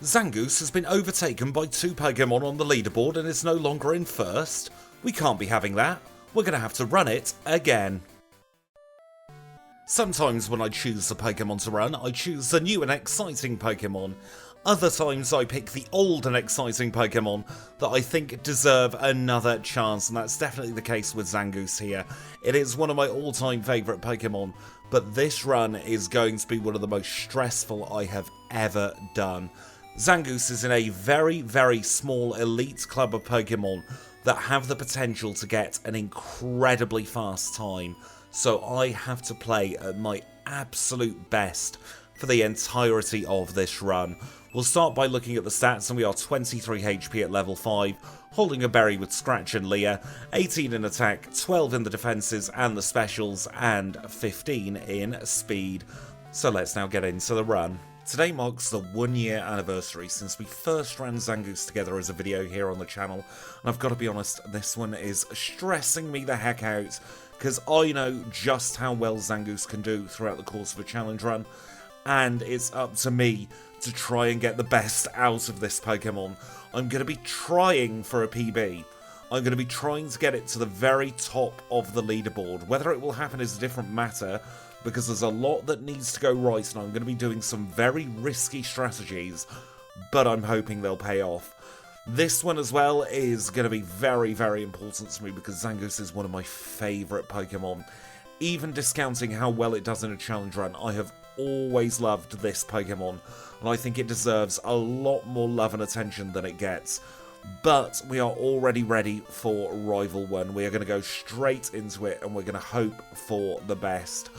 ZANGOOSE has been overtaken by two Pokémon on the leaderboard and is no longer in first. We can't be having that. We're going to have to run it again. Sometimes when I choose a Pokémon to run, I choose the new and exciting Pokémon. Other times I pick the old and exciting Pokémon that I think deserve another chance, and that's definitely the case with ZANGOOSE here. It is one of my all-time favourite Pokémon, but this run is going to be one of the most stressful I have ever done. ZANGOOSE is in a very, very small elite club of Pokémon that have the potential to get an incredibly fast time, so I have to play at my absolute best for the entirety of this run. We'll start by looking at the stats, and we are 23 HP at level 5, holding a berry with Scratch and Leer, 18 in attack, 12 in the defences and the specials, and 15 in speed. So let's now get into the run. Today marks the 1 year anniversary since we first ran ZANGOOSE together as a video here on the channel, and I've got to be honest, this one is stressing me the heck out, because I know just how well ZANGOOSE can do throughout the course of a challenge run, and it's up to me to try and get the best out of this Pokemon. I'm going to be trying for a PB. I'm going to be trying to get it to the very top of the leaderboard. Whether it will happen is a different matter, because there's a lot that needs to go right, and I'm going to be doing some very risky strategies, but I'm hoping they'll pay off. This one as well is going to be very, very important to me, because ZANGOOSE is one of my favourite Pokemon. Even discounting how well it does in a challenge run, I have always loved this Pokemon, and I think it deserves a lot more love and attention than it gets. But we are already ready for Rival 1. We are going to go straight into it, and we're going to hope for the best.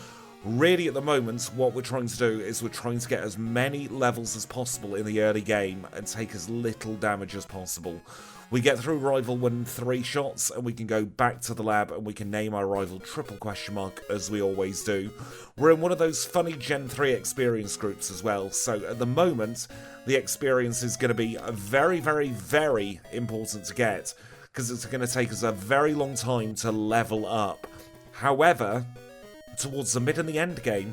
Really, at the moment, what we're trying to do is we're trying to get as many levels as possible in the early game and take as little damage as possible. We get through Rival 1 in 3 shots, and we can go back to the lab and we can name our rival triple question mark, as we always do. We're in one of those funny Gen 3 experience groups as well, so at the moment, the experience is going to be very, very, very important to get, because it's going to take us a very long time to level up. However, towards the mid and the end game,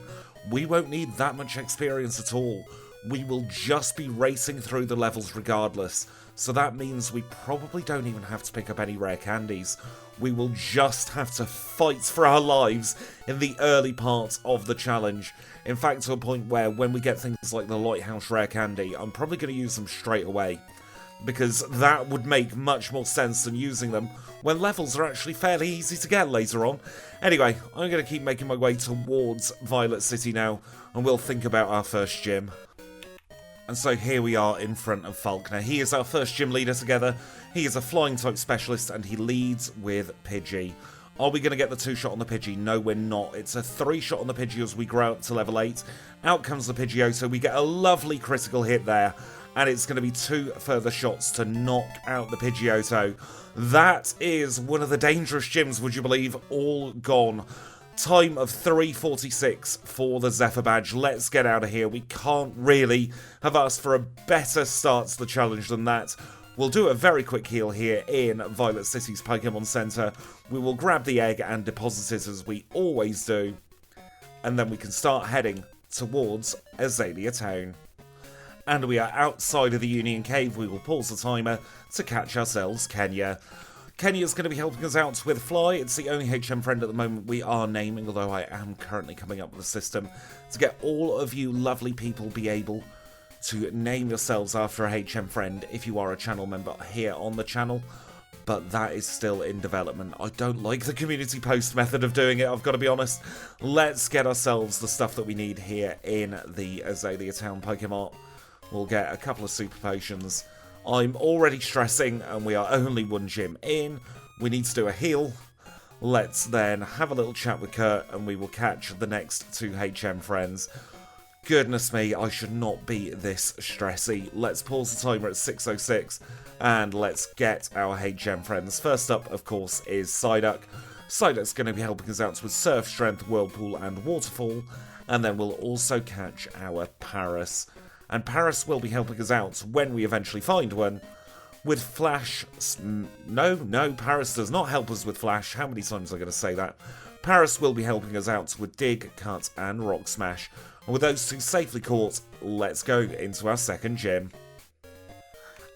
we won't need that much experience at all. We will just be racing through the levels regardless, so that means we probably don't even have to pick up any rare candies. We will just have to fight for our lives in the early parts of the challenge. In fact, to a point where when we get things like the Lighthouse rare candy, I'm probably going to use them straight away, because that would make much more sense than using them when levels are actually fairly easy to get later on. Anyway, I'm going to keep making my way towards Violet City now, and we'll think about our first gym. And so here we are in front of Falkner. He is our first gym leader together. He is a flying type specialist, and he leads with Pidgey. Are we going to get the 2-shot on the Pidgey? No, we're not. It's a 3-shot on the Pidgey as we grow up to level 8. Out comes the Pidgeotto. We get a lovely critical hit there, and it's going to be 2 further shots to knock out the Pidgeotto. That is one of the dangerous gyms, would you believe, all gone. Time of 3:46 for the Zephyr badge. Let's get out of here. We can't really have asked for a better start to the challenge than that. We'll do a very quick heal here in Violet City's Pokemon Center. We will grab the egg and deposit it as we always do, and then we can start heading towards Azalea Town. And we are outside of the Union Cave. We will pause the timer to catch ourselves Kenya. Kenya's going to be helping us out with Fly. It's the only HM friend at the moment we are naming, although I am currently coming up with a system to get all of you lovely people be able to name yourselves after a HM friend if you are a channel member here on the channel. But that is still in development. I don't like the community post method of doing it, I've got to be honest. Let's get ourselves the stuff that we need here in the Azalea Town Pokemon. We'll get a couple of super potions. I'm already stressing, and we are only 1 gym in. We need to do a heal. Let's then have a little chat with Kurt, and we will catch the next 2 HM friends. Goodness me, I should not be this stressy. Let's pause the timer at 6:06, and let's get our HM friends. First up, of course, is Psyduck. Psyduck's going to be helping us out with Surf, Strength, Whirlpool, and Waterfall, and then we'll also catch our Paris. And Paris will be helping us out when we eventually find one with Flash. No, Paris does not help us with Flash. How many times am I going to say that? Paris will be helping us out with Dig, Cut, and Rock Smash. And with those 2 safely caught, let's go into our second gym.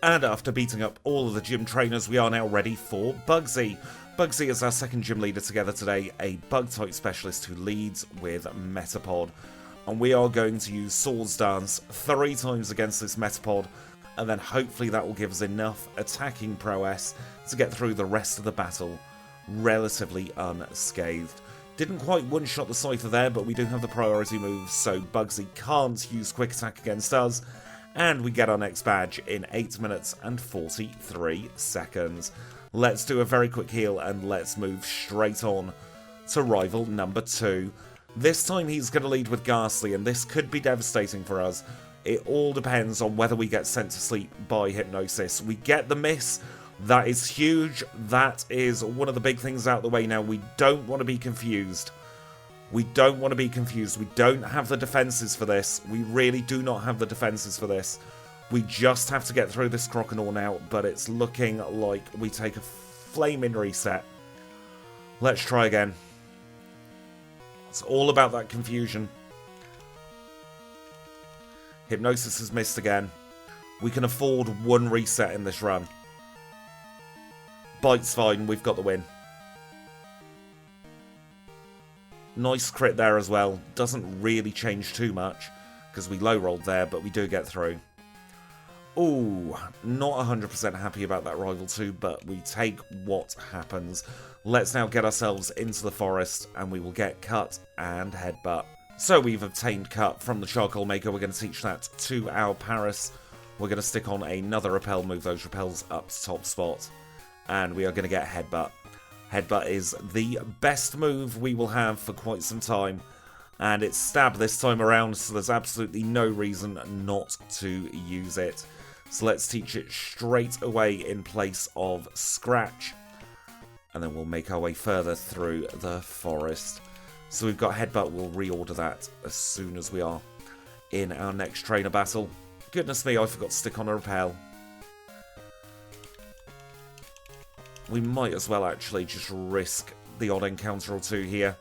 And after beating up all of the gym trainers, we are now ready for Bugsy. Bugsy is our second gym leader together today, a bug-type specialist who leads with Metapod. And we are going to use Swords Dance 3 times against this Metapod, and then hopefully that will give us enough attacking prowess to get through the rest of the battle relatively unscathed. Didn't quite one-shot the Scyther there, but we do have the priority moves, so Bugsy can't use Quick Attack against us, and we get our next badge in 8 minutes and 43 seconds. Let's do a very quick heal, and let's move straight on to rival number 2. This time he's going to lead with Ghastly, and this could be devastating for us. It all depends on whether we get sent to sleep by Hypnosis. We get the miss. That is huge. That is one of the big things out of the way now. We don't want to be confused. We don't want to be confused. We don't have the defenses for this. We really do not have the defenses for this. We just have to get through this Croconaw now, but it's looking like we take a flaming reset. Let's try again. It's all about that confusion. Hypnosis has missed again. We can afford one reset in this run. Bite's fine, we've got the win. Nice crit there as well. Doesn't really change too much, because we low rolled there, but we do get through. Ooh, not 100% happy about that Rival 2, but we take what happens. Let's now get ourselves into the forest, and we will get Cut and Headbutt. So we've obtained Cut from the Charcoal Maker. We're going to teach that to our Pryce. We're going to stick on another Repel, move those Repels up to top spot. And we are going to get Headbutt. Headbutt is the best move we will have for quite some time. And it's Stab this time around, so there's absolutely no reason not to use it. So let's teach it straight away in place of Scratch. And then we'll make our way further through the forest. So we've got Headbutt, we'll reorder that as soon as we are in our next trainer battle. Goodness me, I forgot to stick on a Repel. We might as well actually just risk the odd encounter or two here.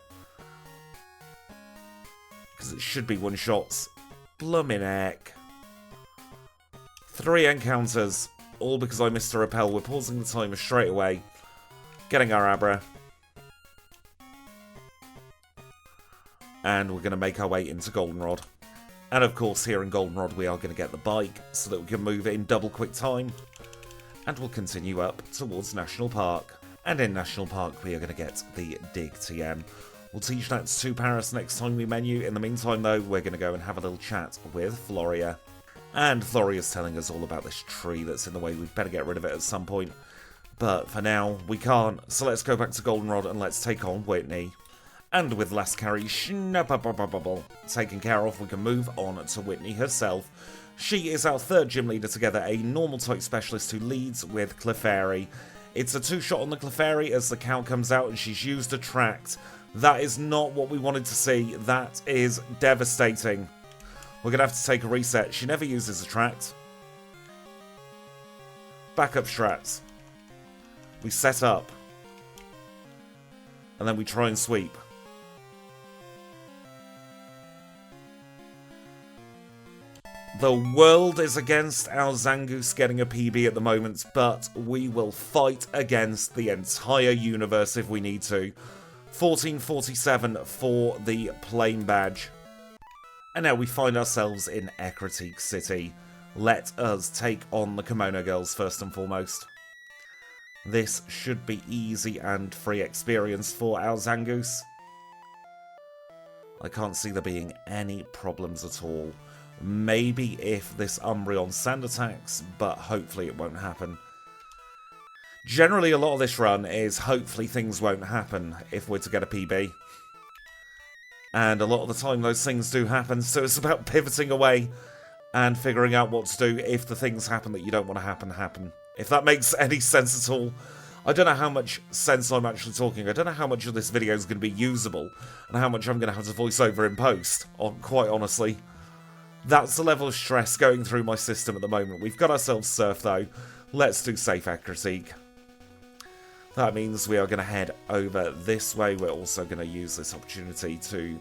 Because it should be one-shots. Bloomin' heck. 3 encounters, all because I missed a Repel. We're pausing the timer straight away. Getting our Abra. And we're going to make our way into Goldenrod. And of course, here in Goldenrod, we are going to get the bike so that we can move in double quick time. And we'll continue up towards National Park. And in National Park, we are going to get the Dig TM. We'll teach that to Pryce next time we menu. In the meantime, though, we're going to go and have a little chat with Floria. And Floria's telling us all about this tree that's in the way. We'd better get rid of it at some point. But for now, we can't. So let's go back to Goldenrod and let's take on Whitney. And with last carry taken care of, we can move on to Whitney herself. She is our third gym leader together, a normal type specialist who leads with Clefairy. It's a 2-shot on the Clefairy as the cow comes out and she's used Attract. That is not what we wanted to see. That is devastating. We're going to have to take a reset. She never uses Attract. Backup strats. We set up. And then we try and sweep. The world is against our ZANGOOSE getting a PB at the moment, but we will fight against the entire universe if we need to. 1447 for the plain badge. And now we find ourselves in Ecruteak City. Let us take on the Kimono Girls first and foremost. This should be easy and free experience for our ZANGOOSE. I can't see there being any problems at all. Maybe if this Umbreon Sand attacks, but hopefully it won't happen. Generally, a lot of this run is hopefully things won't happen if we're to get a PB. And a lot of the time those things do happen, so it's about pivoting away and figuring out what to do if the things happen that you don't want to happen. If that makes any sense at all. I don't know how much sense I'm actually talking. I don't know how much of this video is going to be usable and how much I'm going to have to voice over in post, quite honestly. That's the level of stress going through my system at the moment. We've got ourselves Surf, though. Let's do Safe Ecruteak. That means we are going to head over this way. We're also going to use this opportunity to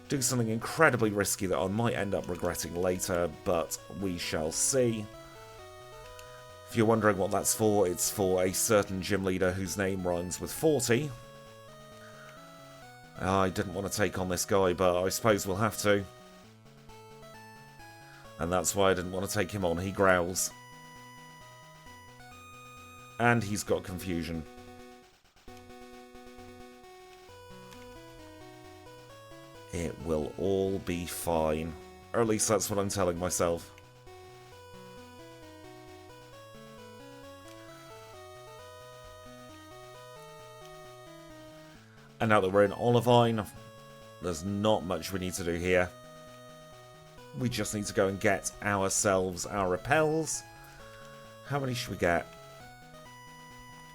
do something incredibly risky that I might end up regretting later, but we shall see. you're wondering what that's for, it's for a certain gym leader whose name rhymes with 40. I didn't want to take on this guy, but I suppose we'll have to. And that's why I didn't want to take him on. He growls. And he's got confusion. It will all be fine. Or at least that's what I'm telling myself. And now that we're in Olivine, there's not much we need to do here. We just need to go and get ourselves our repels. How many should we get?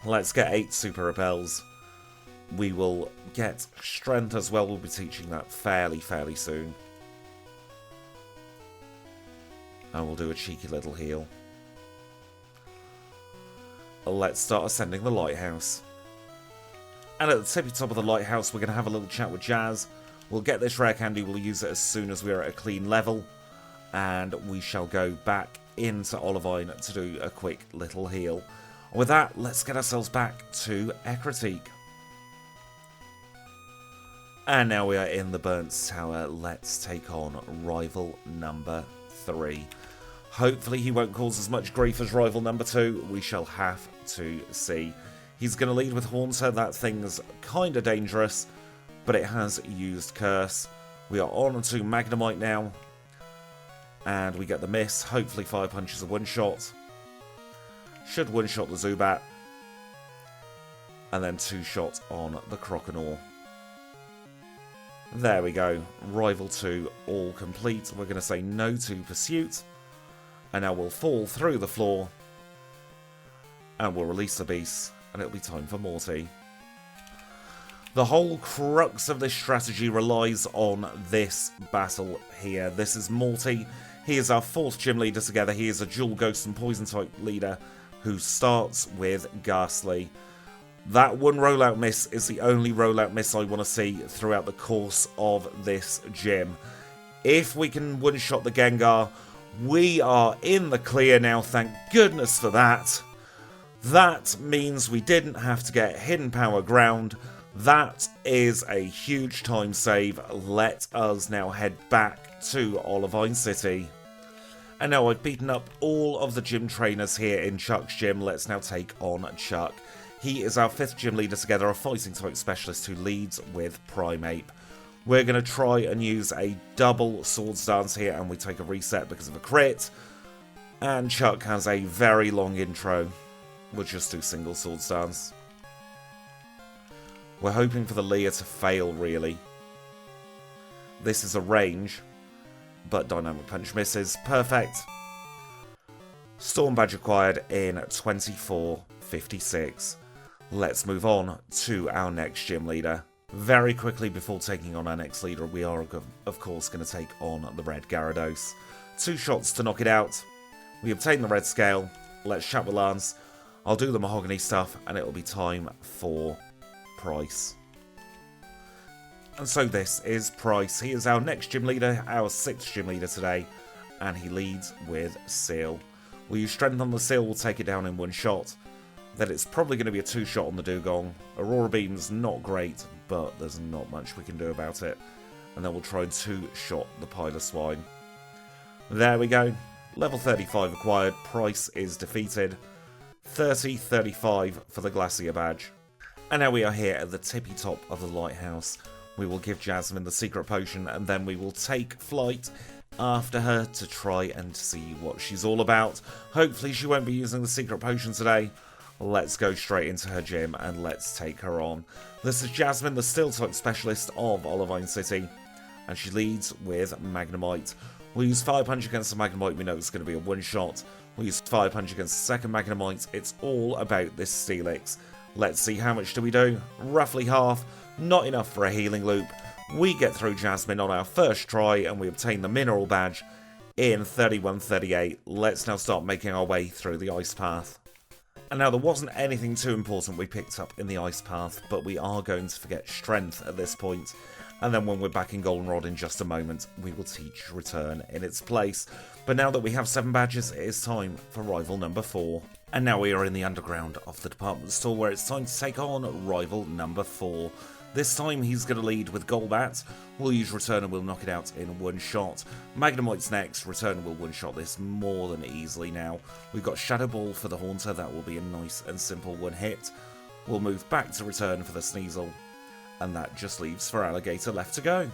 Let's get 8 super repels. We will get strength as well. We'll be teaching that fairly soon. And we'll do a cheeky little heal. Let's start ascending the lighthouse. And at the tippy top of the lighthouse, we're going to have a little chat with Jazz. We'll get this rare candy. We'll use it as soon as we're at a clean level. And we shall go back into Olivine to do a quick little heal. With that, let's get ourselves back to Ecruteak. And now we are in the Burnt Tower. Let's take on rival number 3. Hopefully he won't cause as much grief as rival number 2. We shall have to see. He's going to lead with Haunter. That thing's kind of dangerous, but it has used Curse. We are on to Magnemite now. And we get the miss. Hopefully Fire Punch is a one-shot. Should one-shot the Zubat. And then 2-shot on the Croconaw. There we go. Rival 2 all complete. We're going to say no to Pursuit. And now we'll fall through the floor. And we'll release the beast. And it'll be time for Morty. The whole crux of this strategy relies on this battle here. This is Morty. He is our 4th gym leader together. He is a dual ghost and poison type leader who starts with Ghastly. That one rollout miss is the only rollout miss I want to see throughout the course of this gym. If we can one-shot the Gengar, we are in the clear now. Thank goodness for that. That means we didn't have to get Hidden Power Ground. That is a huge time save. Let us now head back to Olivine City. And now I've beaten up all of the gym trainers here in Chuck's gym. Let's now take on Chuck. He is our 5th gym leader together, a fighting type specialist who leads with Primeape. We're going to try and use a double Swords Dance here, and we take a reset because of a crit. And Chuck has a very long intro. We'll just do single Swords Dance. We're hoping for the Leer to fail, really. This is a range, but Dynamic Punch misses. Perfect. Storm Badge acquired in 24:56. Let's move on to our next gym leader. Very quickly before taking on our next leader, we are, of course, going to take on the Red Gyarados. 2 shots to knock it out. We obtain the Red Scale. Let's chat with Lance. I'll do the Mahogany stuff, and it'll be time for Pryce. And so this is Pryce. He is our next gym leader, our 6th gym leader today, and he leads with Seal. We'll use Strength on the Seal, we'll take it down in 1 shot. Then it's probably going to be a 2-shot on the Dugong. Aurora Beam's not great, but there's not much we can do about it. And then we'll try and 2-shot the Piloswine. There we go. Level 35 acquired. Pryce is defeated. 30-35 for the Glacier Badge. And now we are here at the tippy top of the lighthouse. We will give Jasmine the secret potion, and then we will take flight after her to try and see what she's all about. Hopefully she won't be using the secret potion today. Let's go straight into her gym and let's take her on. This is Jasmine, the Steel type specialist of Olivine City, and she leads with Magnemite. We'll use Fire Punch against the Magnemite. We know it's going to be a one-shot. We'll use Fire Punch against the second Magnemite. It's all about this Steelix. Let's see how much do we do. Roughly half. Not enough for a healing loop. We get through Jasmine on our first try and we obtain the Mineral Badge in 31:38. Let's now start making our way through the Ice Path. And now there wasn't anything too important we picked up in the Ice Path, but we are going to forget Strength at this point. And then when we're back in Goldenrod in just a moment, we will teach Return in its place. But now that we have 7 badges, it is time for rival number 4. And now we are in the underground of the department store where it's time to take on rival number 4. This time he's going to lead with Golbat. We'll use Return and we'll knock it out in one shot. Magnemite's next. Return will one-shot this more than easily now. We've got Shadow Ball for the Haunter. That will be a nice and simple one hit. We'll move back to Return for the Sneasel. And that just leaves for Alligator left to go.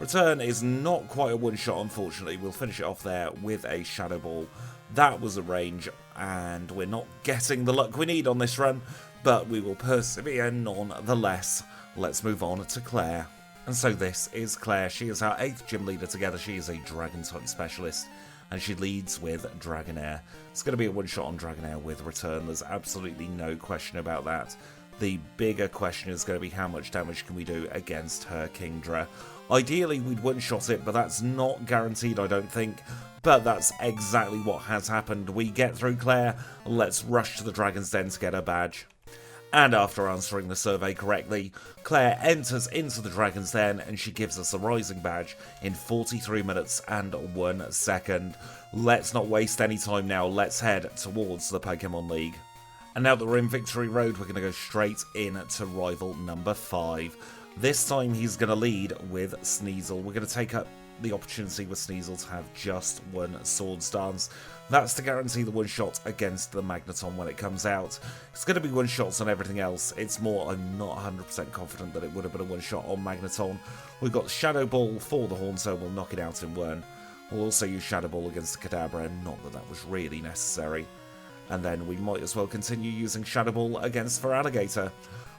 Return is not quite a one-shot, unfortunately. We'll finish it off there with a Shadow Ball. That was a range, and we're not getting the luck we need on this run, but we will persevere nonetheless. Let's move on to Clair. And so this is Clair. She is our 8th gym leader together. She is a Dragon-type specialist, and she leads with Dragonair. It's going to be a one-shot on Dragonair with Return. There's absolutely no question about that. The bigger question is going to be how much damage can we do against her Kingdra. Ideally, we'd one-shot it, but that's not guaranteed, I don't think. But that's exactly what has happened. We get through Clair. Let's rush to the Dragon's Den to get her badge. And after answering the survey correctly, Clair enters into the Dragon's Den and she gives us a Rising badge in 43 minutes and 1 second. Let's not waste any time now. Let's head towards the Pokemon League. And now that we're in Victory Road, we're going to go straight into rival number 5. This time he's going to lead with Sneasel. We're going to take up the opportunity with Sneasel to have just one Swords Dance. That's to guarantee the one-shot against the Magneton when it comes out. It's going to be one-shots on everything else. It's more, I'm not 100% confident that it would have been a one-shot on Magneton. We've got Shadow Ball for the Haunter. We'll knock it out in one. We'll also use Shadow Ball against the Kadabra, not that that was really necessary. And then we might as well continue using Shadow Ball against for Alligator.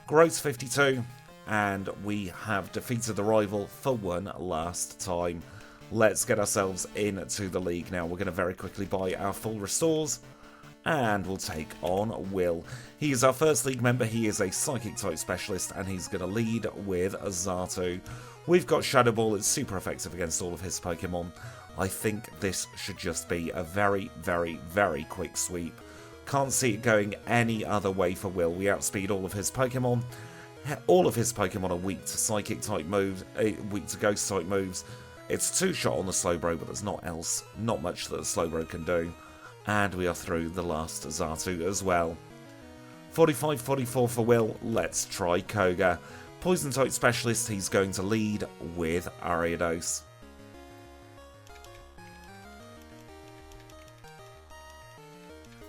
Growth 52. And we have defeated the rival for one last time. Let's get ourselves into the league now. We're going to very quickly buy our full restores. And we'll take on Will. He is our first league member. He is a Psychic type specialist. And he's going to lead with Johto. We've got Shadow Ball. It's super effective against all of his Pokemon. I think this should just be a very, very, very quick sweep. Can't see it going any other way for Will. We outspeed all of his Pokemon. All of his Pokemon are weak to Psychic type moves, weak to Ghost type moves. It's 2-shot on the Slowbro, but there's not much that the Slowbro can do. And we are through the last Johto as well. 45-44 for Will. Let's try Koga. Poison type specialist, he's going to lead with Ariados.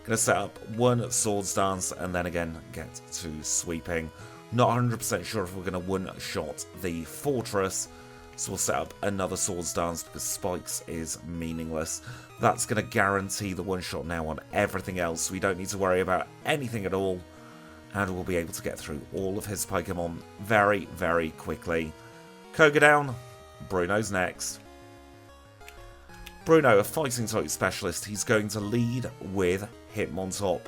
Going to set up one Swords Dance and then again get to sweeping. Not 100% sure if we're going to one-shot the Fortress, so we'll set up another Swords Dance because Spikes is meaningless. That's going to guarantee the one-shot now on everything else. We don't need to worry about anything at all, and we'll be able to get through all of his Pokemon very, very quickly. Koga down, Bruno's next. Bruno, a fighting type specialist, he's going to lead with Hitmontop.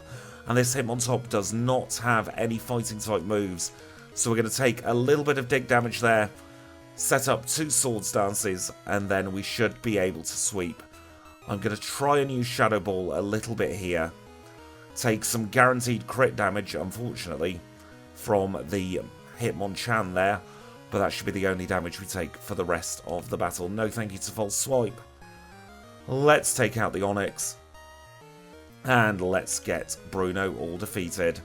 And this Hitmontop does not have any fighting type moves. So we're going to take a little bit of dig damage there, set up 2 Swords Dances, and then we should be able to sweep. I'm going to try and use Shadow Ball a little bit here. Take some guaranteed crit damage, unfortunately, from the Hitmonchan there. But that should be the only damage we take for the rest of the battle. No thank you to False Swipe. Let's take out the Onix. And let's get Bruno all defeated.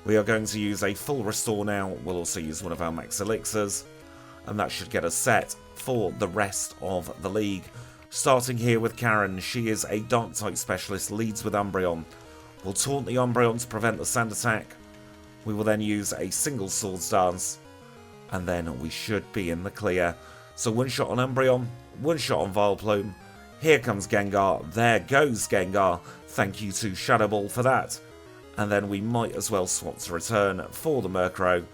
We are going to use a full restore now. We'll also use one of our max elixirs. And that should get us set for the rest of the league. Starting here with Karen. She is a dark type specialist, leads with Umbreon. We'll taunt the Umbreon to prevent the sand attack. We will then use a single Swords Dance. And then we should be in the clear. So one shot on Umbreon, one shot on Vileplume. Here comes Gengar. There goes Gengar. Thank you to Shadow Ball for that. And then we might as well swap to Return for the Murkrow.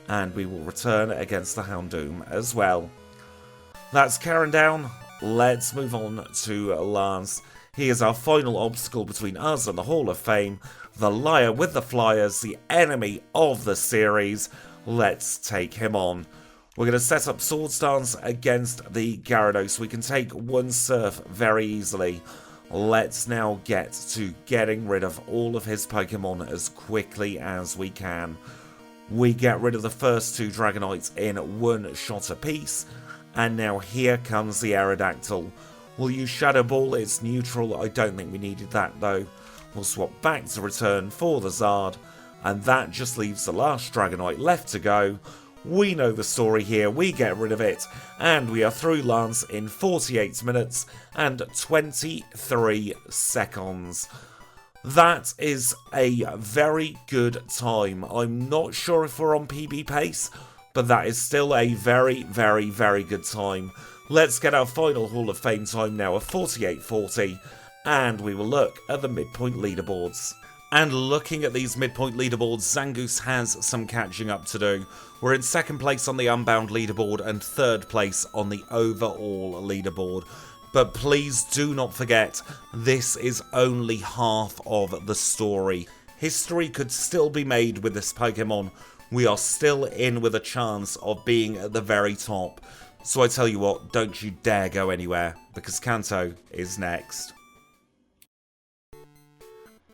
And we will return against the Houndoom as well. That's Karen down. Let's move on to Lance. He is our final obstacle between us and the Hall of Fame. The Liar with the Flyers, the enemy of the series. Let's take him on. We're going to set up Swords Dance against the Gyarados. We can take one Surf very easily. Let's now get to getting rid of all of his Pokemon as quickly as we can. We get rid of the first 2 Dragonites in one shot apiece. And now here comes the Aerodactyl. We'll use Shadow Ball, it's neutral, I don't think we needed that though. We'll swap back to return for the Zard, and that just leaves the last Dragonite left to go. We know the story here, we get rid of it, and we are through Lance in 48 minutes and 23 seconds. That is a very good time. I'm not sure if we're on PB pace, but that is still a very, very, very good time. Let's get our final Hall of Fame time now of 48.40, and we will look at the midpoint leaderboards. And looking at these midpoint leaderboards, ZANGOOSE has some catching up to do. We're in second place on the Unbound leaderboard and third place on the overall leaderboard. But please do not forget, this is only half of the story. History could still be made with this Pokemon. We are still in with a chance of being at the very top. So I tell you what, don't you dare go anywhere, because Kanto is next.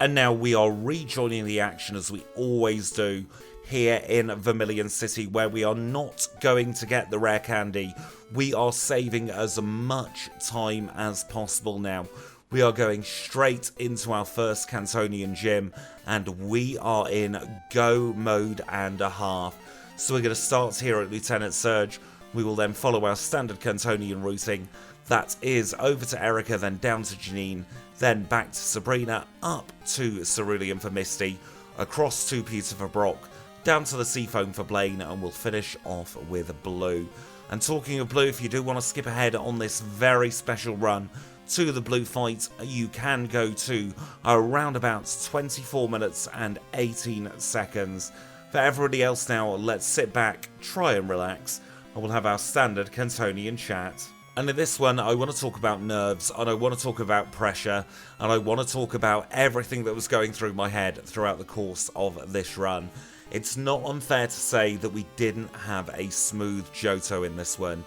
And now we are rejoining the action as we always do here in Vermilion City, where we are not going to get the rare candy. We are saving as much time as possible now. We are going straight into our first Kantonian gym, and we are in go mode and a half. So we're going to start here at Lieutenant Surge. We will then follow our standard Kantonian routing. That is over to Erica, then down to Janine, then back to Sabrina, up to Cerulean for Misty, across to Pewter for Brock, down to the Seafoam for Blaine, and we'll finish off with Blue. And talking of Blue, if you do want to skip ahead on this very special run to the Blue fight, you can go to around about 24 minutes and 18 seconds. For everybody else now, let's sit back, try and relax, and we'll have our standard Kantonian chat. And in this one, I want to talk about nerves, and I want to talk about pressure, and I want to talk about everything that was going through my head throughout the course of this run. It's not unfair to say that we didn't have a smooth Johto in this one.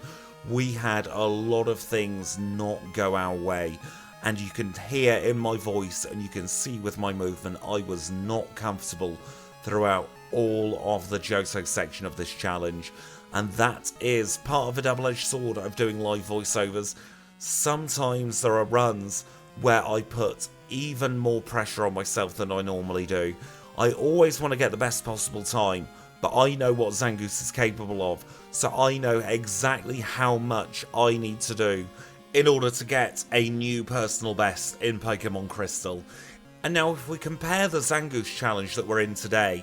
We had a lot of things not go our way, and you can hear in my voice and you can see with my movement I was not comfortable throughout all of the Johto section of this challenge. And that is part of a double-edged sword of doing live voiceovers. Sometimes there are runs where I put even more pressure on myself than I normally do. I always want to get the best possible time, but I know what ZANGOOSE is capable of, so I know exactly how much I need to do in order to get a new personal best in Pokemon Crystal. And now if we compare the ZANGOOSE challenge that we're in today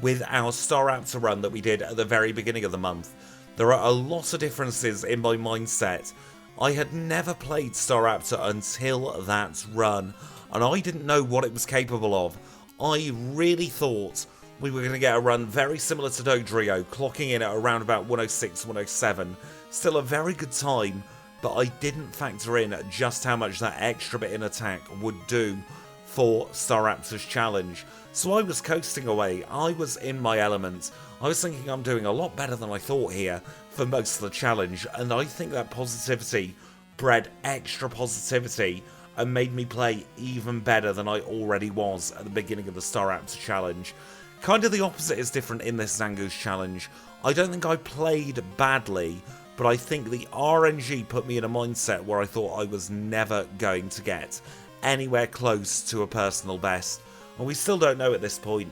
with our Staraptor run that we did at the very beginning of the month, there are a lot of differences in my mindset. I had never played Staraptor until that run, and I didn't know what it was capable of. I really thought we were going to get a run very similar to Dodrio, clocking in at around about 106, 107. Still a very good time, but I didn't factor in just how much that extra bit in attack would do for Staraptor's challenge. So I was coasting away, I was in my element, I was thinking I'm doing a lot better than I thought here for most of the challenge, and I think that positivity bred extra positivity and made me play even better than I already was at the beginning of the Staraptor challenge. Kind of the opposite is different in this ZANGOOSE challenge. I don't think I played badly, but I think the RNG put me in a mindset where I thought I was never going to get anywhere close to a personal best. And we still don't know at this point.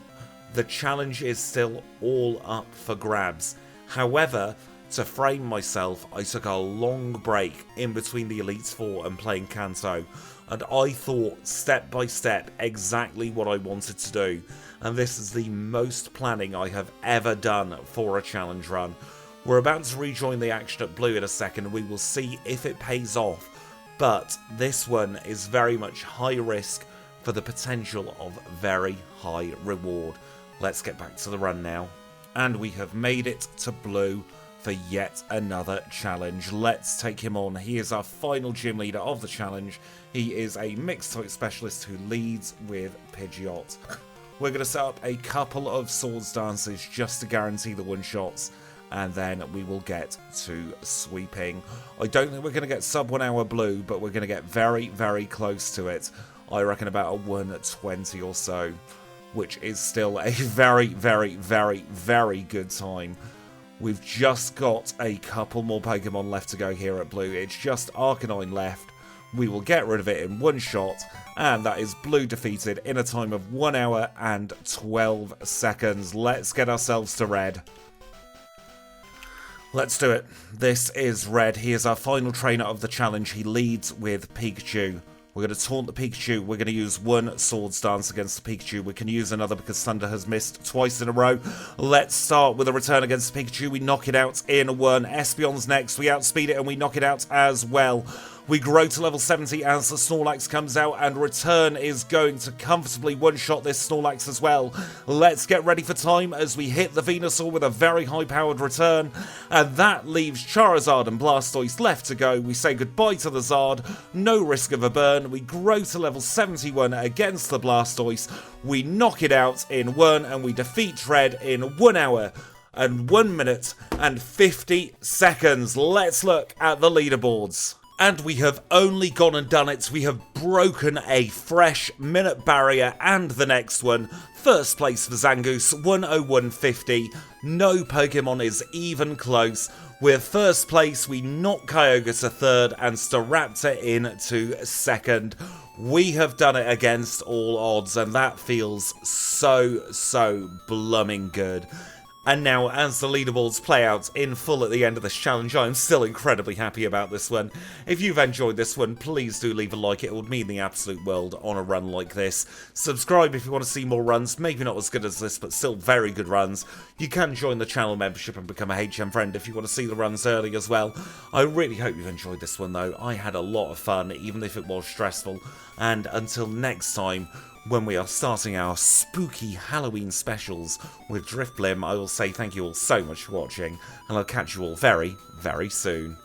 The challenge is still all up for grabs. However, to frame myself, I took a long break in between the Elite Four and playing Kanto, and I thought step by step exactly what I wanted to do, and this is the most planning I have ever done for a challenge run. We're about to rejoin the action at Blue in a second, and we will see if it pays off, but this one is very much high risk for the potential of very high reward. Let's get back to the run now. And we have made it to Blue for yet another challenge. Let's take him on. He is our final gym leader of the challenge. He is a mixed type specialist who leads with Pidgeot. We're going to set up a couple of swords dances just to guarantee the one-shots, and then we will get to sweeping. I don't think we're going to get sub 1 hour Blue, but we're going to get very, very close to it. I reckon about a 1:20 or so, which is still a very, very, very, very good time. We've just got a couple more Pokemon left to go here at Blue. It's just Arcanine left. we will get rid of it in one shot, and that is blue defeated in a time of 1 hour and 12 seconds. Let's get ourselves to red. Let's do it. This is red. He is our final trainer of the challenge. He leads with Pikachu. We're going to taunt the Pikachu. We're going to use one Swords Dance against the Pikachu. We can use another because Thunder has missed twice in a row. Let's start with a return against the Pikachu. We knock it out in one. Espeon's next. We outspeed it and we knock it out as well. We grow to level 70 as the Snorlax comes out, and Return is going to comfortably one-shot this Snorlax as well. Let's get ready for time as we hit the Venusaur with a very high-powered Return, and that leaves Charizard and Blastoise left to go. We say goodbye to the Zard, no risk of a burn. We grow to level 71 against the Blastoise. We knock it out in one, and we defeat Red in 1 hour and 1 minute and 50 seconds. Let's look at the leaderboards. And we have only gone and done it. We have broken a fresh minute barrier and the next one. First place for ZANGOOSE, 101.50. No Pokemon is even close. We're first place. We knock Kyogre to third and Staraptor into second. We have done it against all odds, and that feels so blooming good. And now, as the leaderboards play out in full at the end of this challenge, I'm still incredibly happy about this one. If you've enjoyed this one, please do leave a like. It would mean the absolute world on a run like this. Subscribe if you want to see more runs, maybe not as good as this, but still very good runs. You can join the channel membership and become a HM friend if you want to see the runs early as well. I really hope you've enjoyed this one though. I had a lot of fun, even if it was stressful. And until next time, when we are starting our spooky Halloween specials with Drifblim, I will say thank you all so much for watching, and I'll catch you all very, very soon.